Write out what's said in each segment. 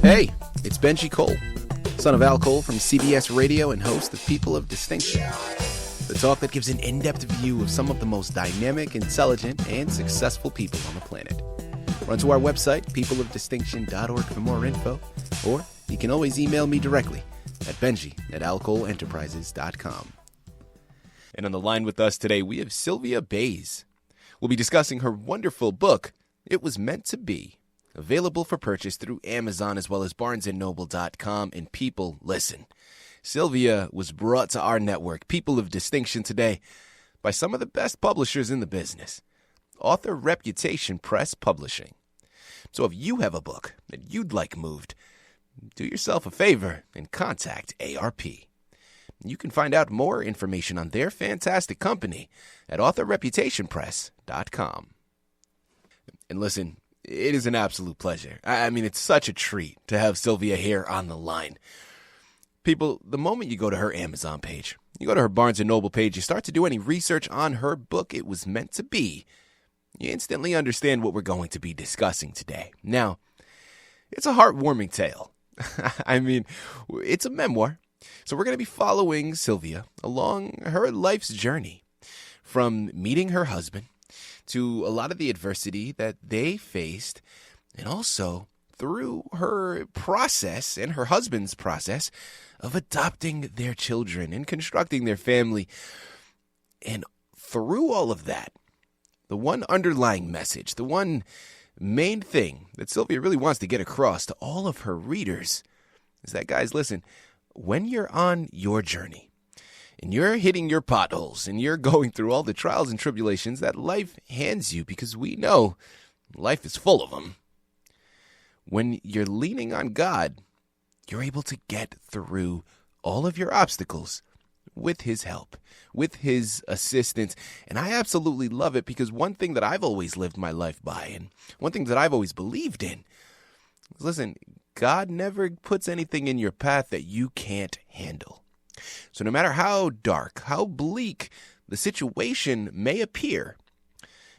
Hey, it's Benji Cole, son of Al Cole from CBS Radio and host of People of Distinction, the talk that gives an in-depth view of some of the most dynamic, intelligent, and successful people on the planet. Run to our website, peopleofdistinction.org for more info, or you can always email me directly at benji@alcoleenterprises.com. And on the line with us today, we have Sylvia Baize. We'll be discussing her wonderful book, It Was Meant to Be, available for purchase through Amazon as well as barnesandnoble.com. And people, listen, Sylvia was brought to our network, People of Distinction, today by some of the best publishers in the business, Author Reputation Press Publishing. So if you have a book that you'd like moved, do yourself a favor and contact ARP. You can find out more information on their fantastic company at authorreputationpress.com. And listen, it is an absolute pleasure. I mean, it's such a treat to have Sylvia here on the line. People, the moment you go to her Amazon page, you go to her Barnes & Noble page, you start to do any research on her book, It Was Meant to Be, you instantly understand what we're going to be discussing today. Now, it's a heartwarming tale. I mean, it's a memoir. So we're going to be following Sylvia along her life's journey, from meeting her husband to a lot of the adversity that they faced, and also through her process and her husband's process of adopting their children and constructing their family. And through all of that, the one underlying message, the one main thing that Sylvia really wants to get across to all of her readers is that, guys, listen, when you're on your journey and you're hitting your potholes and you're going through all the trials and tribulations that life hands you, because we know life is full of them, when you're leaning on God, you're able to get through all of your obstacles with His help, with His assistance. And I absolutely love it, because one thing that I've always lived my life by, and one thing that I've always believed in, is, listen, God never puts anything in your path that you can't handle. So no matter how dark, how bleak the situation may appear,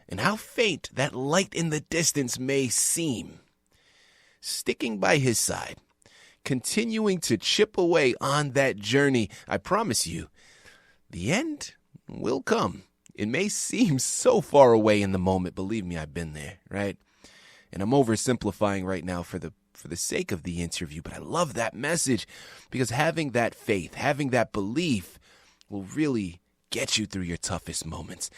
and how faint that light in the distance may seem, sticking by His side, continuing to chip away on that journey, I promise you, the end will come. It may seem so far away in the moment. Believe me, I've been there, right? And I'm oversimplifying right now for the sake of the interview, but I love that message, because having that faith, having that belief will really get you through your toughest moments.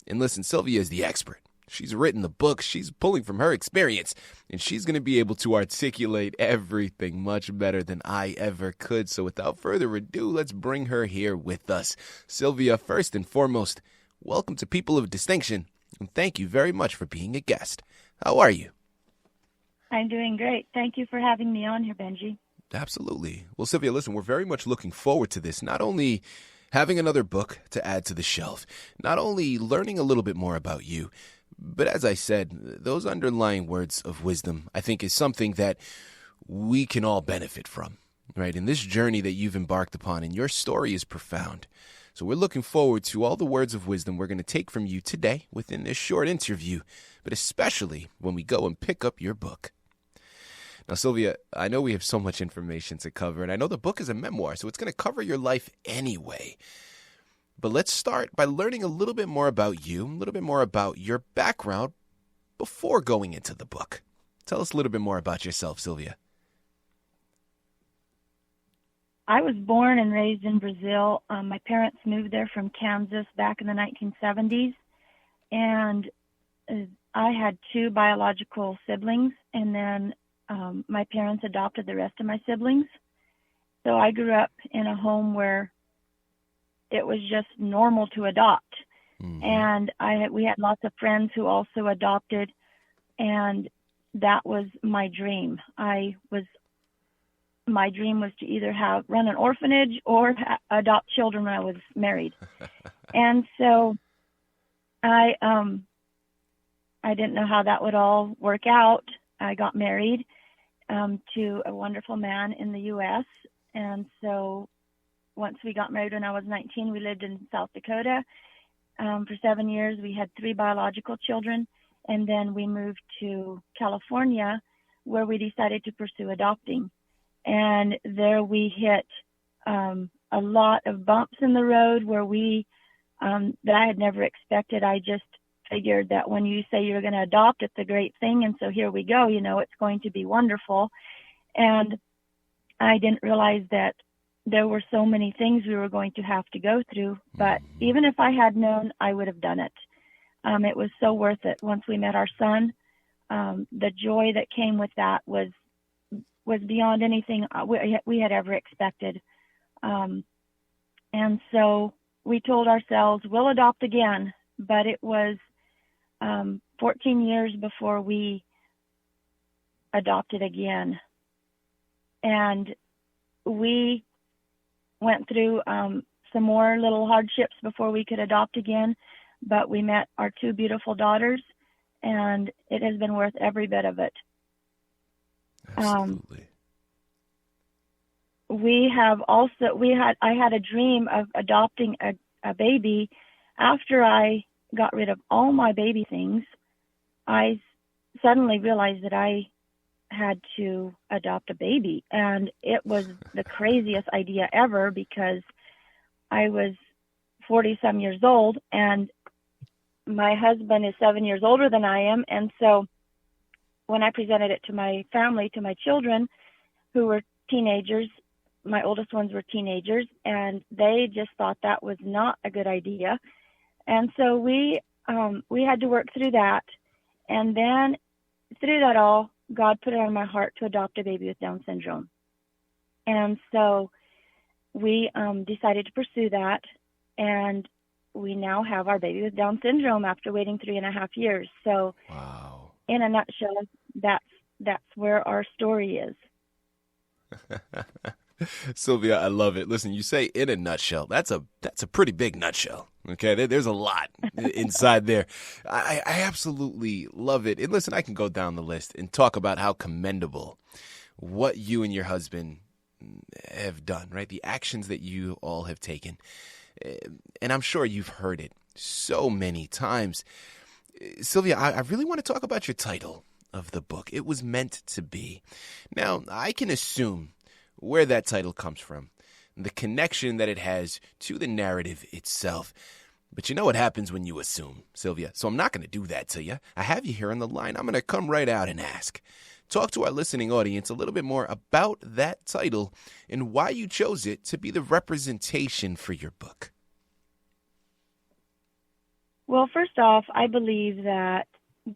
And listen, Sylvia is the expert. She's written the book. She's pulling from her experience, and she's going to be able to articulate everything much better than I ever could. So without further ado, let's bring her here with us. Sylvia, first and foremost, welcome to People of Distinction, and thank you very much for being a guest. How are you? I'm doing great. Thank you for having me on here, Benji. Absolutely. Well, Sylvia, listen, we're very much looking forward to this. Not only having another book to add to the shelf, not only learning a little bit more about you, but as I said, those underlying words of wisdom, I think, is something that we can all benefit from, right? In this journey that you've embarked upon, and your story is profound. So we're looking forward to all the words of wisdom we're going to take from you today within this short interview, but especially when we go and pick up your book. Now, Sylvia, I know we have so much information to cover, and I know the book is a memoir, so it's going to cover your life anyway. But let's start by learning a little bit more about you, a little bit more about your background before going into the book. Tell us a little bit more about yourself, Sylvia. I was born and raised in Brazil. My parents moved there from Kansas back in the 1970s, and I had two biological siblings, and then my parents adopted the rest of my siblings. So I grew up in a home where it was just normal to adopt. Mm-hmm. And we had lots of friends who also adopted, and that was my dream. My dream was to either run an orphanage or adopt children when I was married. And so I didn't know how that would all work out. I got married to a wonderful man in the U.S. And so once we got married when I was 19, we lived in South Dakota for 7 years. We had 3 biological children. And then we moved to California where we decided to pursue adopting. And there we hit a lot of bumps in the road where that I had never expected. I just figured that when you say you're going to adopt, it's a great thing. And so here we go, it's going to be wonderful. And I didn't realize that there were so many things we were going to have to go through. But even if I had known, I would have done it. It was so worth it. Once we met our son, the joy that came with that was beyond anything we had ever expected. And so we told ourselves, we'll adopt again. But it was 14 years before we adopted again. And we went through some more little hardships before we could adopt again. But we met our two beautiful daughters, and it has been worth every bit of it. Absolutely. I had a dream of adopting a baby. After I got rid of all my baby things, I suddenly realized that I had to adopt a baby. And it was the craziest idea ever, because I was 40-some years old, and my husband is 7 years older than I am. And so when I presented it to my family, to my children, who were teenagers, my oldest ones were teenagers, and they just thought that was not a good idea. And so we had to work through that. And then through that all, God put it on my heart to adopt a baby with Down syndrome. And so we decided to pursue that. And we now have our baby with Down syndrome after waiting 3.5 years. So wow. In a nutshell, that's where our story is. Sylvia, I love it. Listen, you say in a nutshell. That's a pretty big nutshell. Okay, there's a lot inside there. I absolutely love it. And listen, I can go down the list and talk about how commendable what you and your husband have done, right? The actions that you all have taken. And I'm sure you've heard it so many times. Sylvia, I really want to talk about your title of the book. It Was Meant to Be. Now, I can assume where that title comes from, the connection that it has to the narrative itself. But you know what happens when you assume, Sylvia. So I'm not going to do that to you. I have you here on the line. I'm going to come right out and ask. Talk to our listening audience a little bit more about that title and why you chose it to be the representation for your book. Well, first off, I believe that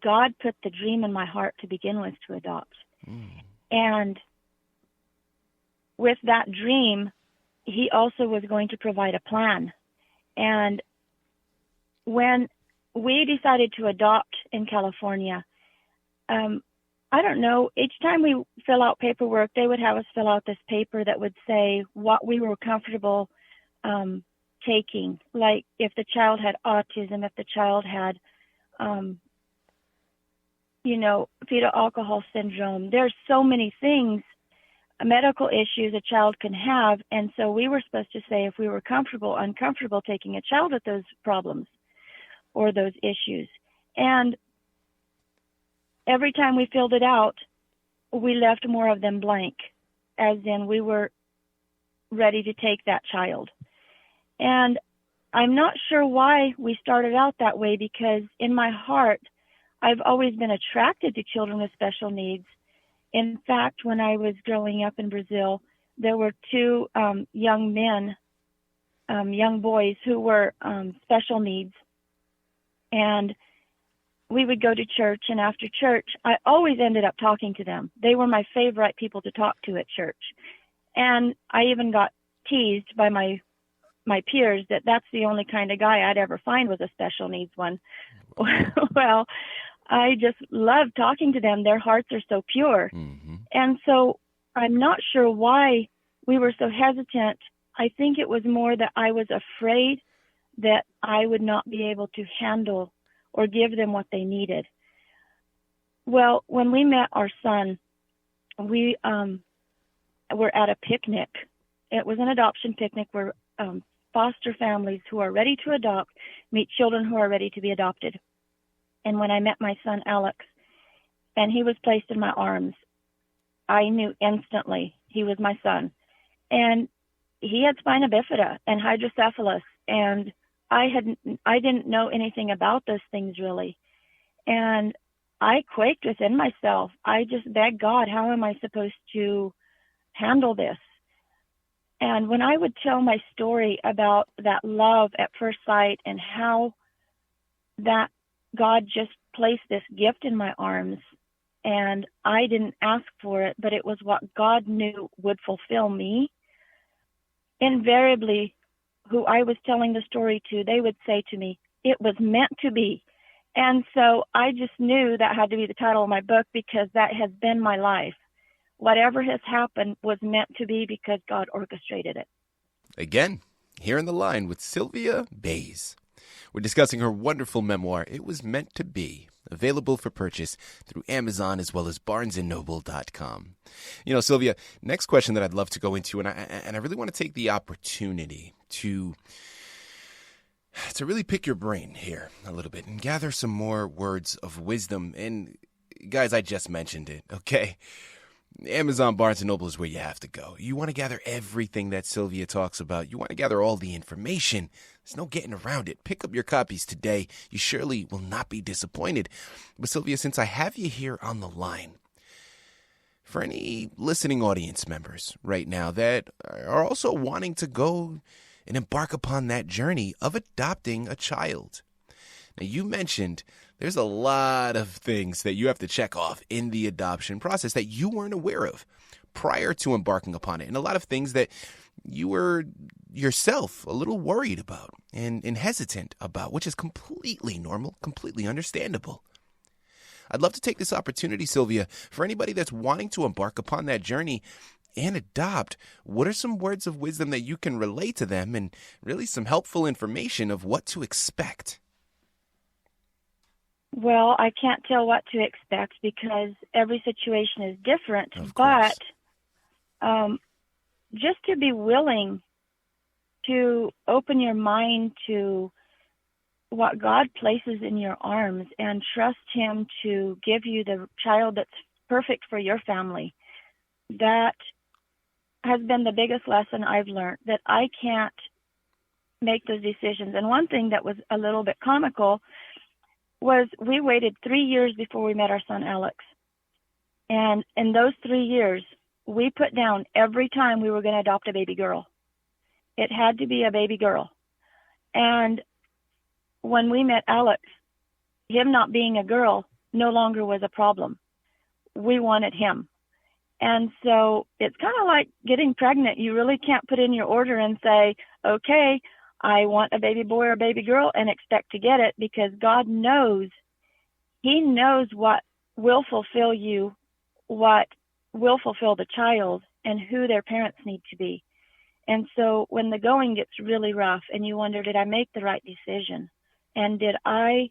God put the dream in my heart to begin with to adopt. And with that dream, he also was going to provide a plan. And when we decided to adopt in California, I don't know, each time we fill out paperwork, they would have us fill out this paper that would say what we were comfortable taking, like if the child had autism, if the child had, fetal alcohol syndrome. There's so many things, medical issues a child can have. And so we were supposed to say if we were uncomfortable taking a child with those problems or those issues. And every time we filled it out, we left more of them blank, as in we were ready to take that child. And I'm not sure why we started out that way, because in my heart, I've always been attracted to children with special needs. In fact, when I was growing up in Brazil, there were two young men, young boys who were special needs. And we would go to church, and after church, I always ended up talking to them. They were my favorite people to talk to at church. And I even got teased by my peers that that's the only kind of guy I'd ever find was a special needs one. Well, I just love talking to them. Their hearts are so pure. Mm-hmm. And so I'm not sure why we were so hesitant. I think it was more that I was afraid that I would not be able to handle or give them what they needed. Well, when we met our son, we were at a picnic. It was an adoption picnic where foster families who are ready to adopt meet children who are ready to be adopted. And when I met my son, Alex, and he was placed in my arms, I knew instantly he was my son. And he had spina bifida and hydrocephalus, and I didn't know anything about those things really. And I quaked within myself. I just begged God, how am I supposed to handle this? And when I would tell my story about that love at first sight and how that God just placed this gift in my arms, and I didn't ask for it, but it was what God knew would fulfill me, invariably, who I was telling the story to, they would say to me, it was meant to be. And so I just knew that had to be the title of my book, because that has been my life. Whatever has happened was meant to be because God orchestrated it. Again, here in the line with Sylvia Baize. We're discussing her wonderful memoir, It Was Meant to Be, available for purchase through Amazon as well as barnesandnoble.com. You know, Sylvia, next question that I'd love to go into, and I really want to take the opportunity to really pick your brain here a little bit and gather some more words of wisdom. And guys, I just mentioned it, okay? Amazon, Barnes & Noble is where you have to go. You want to gather everything that Sylvia talks about. You want to gather all the information. There's no getting around it. Pick up your copies today. You surely will not be disappointed. But Sylvia, since I have you here on the line, for any listening audience members right now that are also wanting to go and embark upon that journey of adopting a child. Now, you mentioned there's a lot of things that you have to check off in the adoption process that you weren't aware of prior to embarking upon it, and a lot of things that you were yourself a little worried about and hesitant about, which is completely normal, completely understandable. I'd love to take this opportunity, Sylvia, for anybody that's wanting to embark upon that journey and adopt. What are some words of wisdom that you can relay to them, and really some helpful information of what to expect? Well, I can't tell what to expect because every situation is different, but just to be willing to open your mind to what God places in your arms and trust Him to give you the child that's perfect for your family. That has been the biggest lesson I've learned, that I can't make those decisions. And one thing that was a little bit comical was we waited 3 years before we met our son Alex. And in those 3 years, we put down every time we were going to adopt a baby girl. It had to be a baby girl. And when we met Alex, him not being a girl no longer was a problem. We wanted him. And so it's kind of like getting pregnant. You really can't put in your order and say, okay, I want a baby boy or a baby girl and expect to get it, because God knows. He knows what will fulfill you, what will fulfill the child, and who their parents need to be. And so when the going gets really rough and you wonder, did I make the right decision? And did I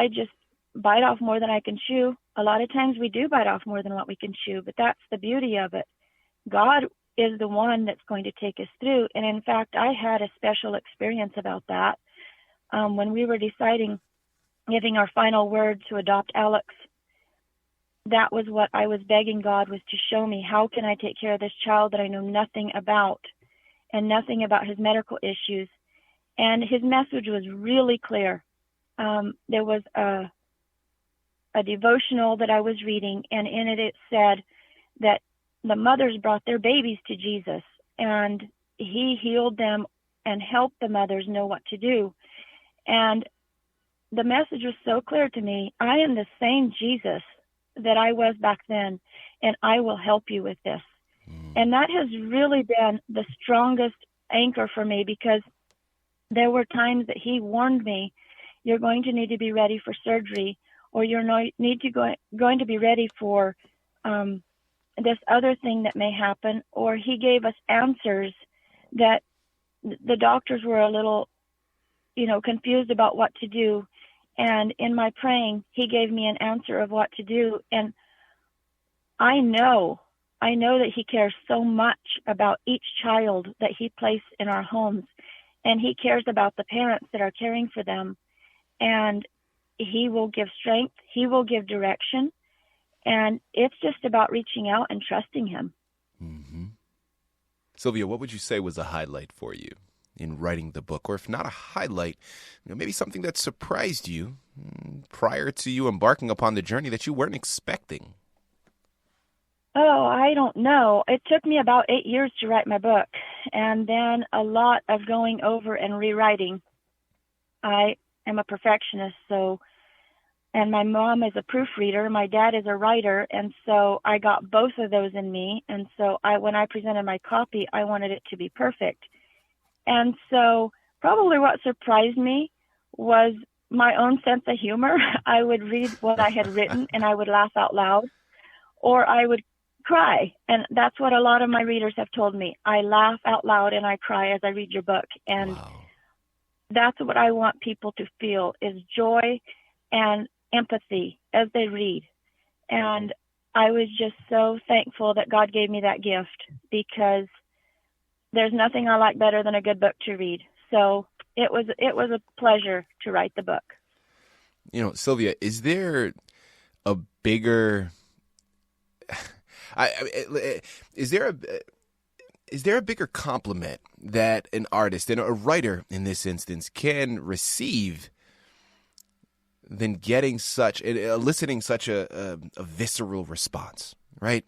just bite off more than I can chew? A lot of times we do bite off more than what we can chew, but that's the beauty of it. God is the one that's going to take us through. And in fact, I had a special experience about that. When we were deciding, giving our final word to adopt Alex, that was what I was begging God, was to show me, how can I take care of this child that I know nothing about, and nothing about his medical issues. And his message was really clear. There was a devotional that I was reading, and in it said that the mothers brought their babies to Jesus, and He healed them and helped the mothers know what to do. And the message was so clear to me. I am the same Jesus that I was back then, and I will help you with this. And that has really been the strongest anchor for me, because there were times that He warned me, you're going to need to be ready for surgery, or you're going to be ready for this other thing that may happen. Or He gave us answers that the doctors were a little, confused about what to do. And in my praying, He gave me an answer of what to do. And I know that He cares so much about each child that He placed in our homes. And He cares about the parents that are caring for them. And He will give strength. He will give direction. And it's just about reaching out and trusting him. Mm-hmm. Sylvia, what would you say was a highlight for you in writing the book? Or if not a highlight, maybe something that surprised you prior to you embarking upon the journey that you weren't expecting? Oh, I don't know. It took me about 8 years to write my book, and then a lot of going over and rewriting. I am a perfectionist, and my mom is a proofreader, my dad is a writer, and so I got both of those in me. And so when I presented my copy, I wanted it to be perfect. And so probably what surprised me was my own sense of humor. I would read what I had written and I would laugh out loud, or I would cry. And that's what a lot of my readers have told me. I laugh out loud and I cry as I read your book. And Wow. That's what I want people to feel, is joy and empathy as they read. And I was just so thankful that God gave me that gift, because there's nothing I like better than a good book to read. So it was a pleasure to write the book. Sylvia, is there a bigger is there a bigger compliment that an artist and a writer in this instance can receive than getting eliciting such a visceral response, right?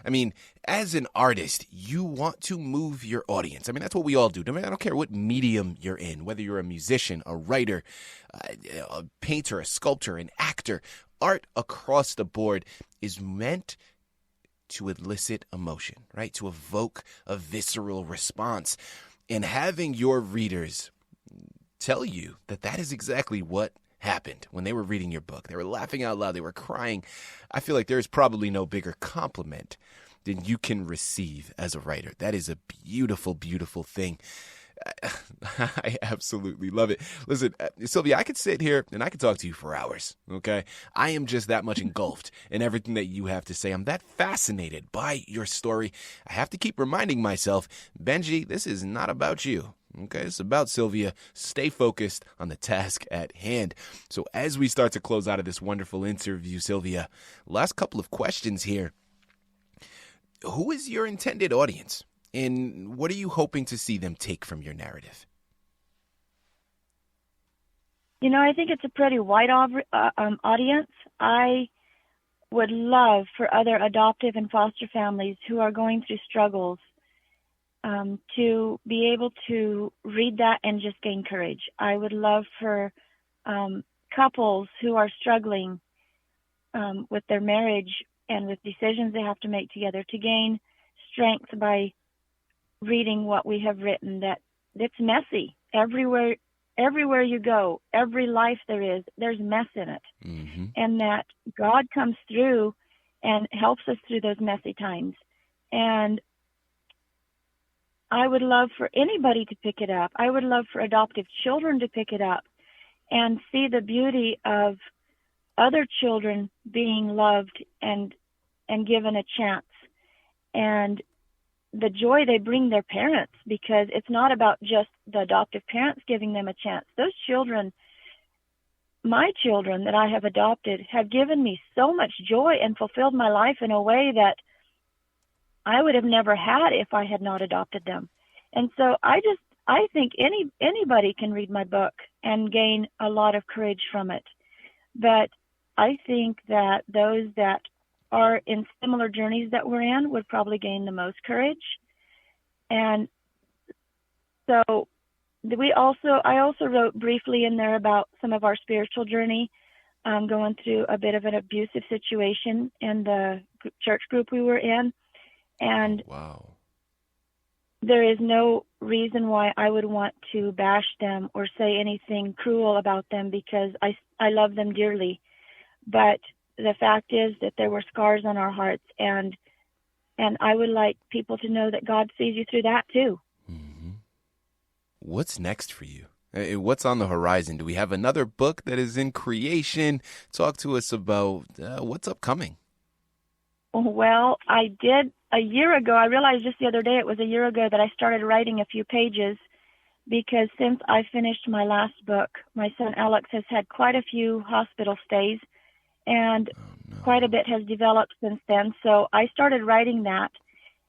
I mean, as an artist, you want to move your audience. I mean, that's what we all do. I don't care what medium you're in, whether you're a musician, a writer, a painter, a sculptor, an actor. Art across the board is meant to elicit emotion, right? To evoke a visceral response. And having your readers tell you that is exactly what happened when they were reading your book. They were laughing out loud. They were crying. I feel like there's probably no bigger compliment than you can receive as a writer. That is a beautiful, beautiful thing. I absolutely love it. Listen, Sylvia, I could sit here and I could talk to you for hours, okay? I am just that much engulfed in everything that you have to say. I'm that fascinated by your story. I have to keep reminding myself, Benji, this is not about you, okay? It's about Sylvia. Stay focused on the task at hand. So as we start to close out of this wonderful interview, Sylvia, last couple of questions here. Who is your intended audience? And what are you hoping to see them take from your narrative? I think it's a pretty wide audience. I would love for other adoptive and foster families who are going through struggles to be able to read that and just gain courage. I would love for couples who are struggling with their marriage and with decisions they have to make together to gain strength by reading what we have written, that it's messy. Everywhere you go, every life there's mess in it. Mm-hmm. And that God comes through and helps us through those messy times. And I would love for anybody to pick it up. I would love for adoptive children to pick it up and see the beauty of other children being loved and given a chance, and the joy they bring their parents, because it's not about just the adoptive parents giving them a chance. Those children, my children that I have adopted, have given me so much joy and fulfilled my life in a way that I would have never had if I had not adopted them. And so I think anybody can read my book and gain a lot of courage from it. But I think that those that are in similar journeys that we're in would probably gain the most courage. And so I also wrote briefly in there about some of our spiritual journey, going through a bit of an abusive situation in the church group we were in. And wow. There is no reason why I would want to bash them or say anything cruel about them, because I love them dearly. But the fact is that there were scars on our hearts, and I would like people to know that God sees you through that too. Mm-hmm. What's next for you? What's on the horizon? Do we have another book that is in creation? Talk to us about what's upcoming. Well, I did a year ago. I realized just the other day it was a year ago that I started writing a few pages, because since I finished my last book, my son Alex has had quite a few hospital stays. And quite a bit has developed since then. So I started writing that.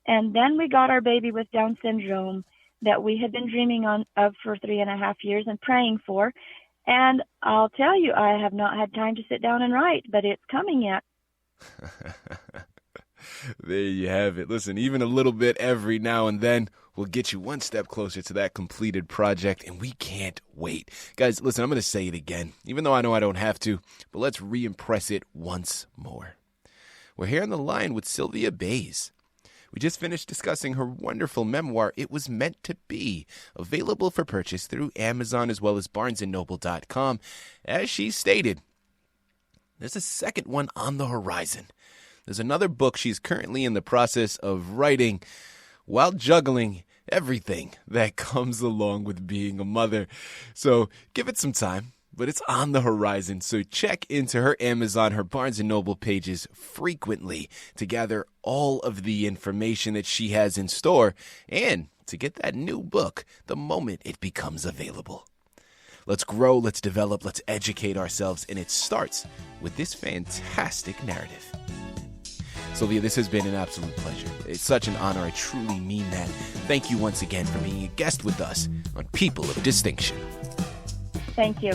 And then we got our baby with Down syndrome that we had been dreaming of for 3.5 years and praying for. And I'll tell you, I have not had time to sit down and write, but it's coming yet. There you have it. Listen, even a little bit every now and then will get you one step closer to that completed project, and we can't wait. Guys, listen, I'm going to say it again, even though I know I don't have to, but let's re-impress it once more. We're here on the line with Sylvia Baize. We just finished discussing her wonderful memoir, It Was Meant to Be, available for purchase through Amazon as well as barnesandnoble.com. As she stated, there's a second one on the horizon. There's another book she's currently in the process of writing while juggling everything that comes along with being a mother. So give it some time, but it's on the horizon. So check into her Amazon, her Barnes & Noble pages frequently to gather all of the information that she has in store and to get that new book the moment it becomes available. Let's grow, let's develop, let's educate ourselves, and it starts with this fantastic narrative. Sylvia, this has been an absolute pleasure. It's such an honor. I truly mean that. Thank you once again for being a guest with us on People of Distinction. Thank you.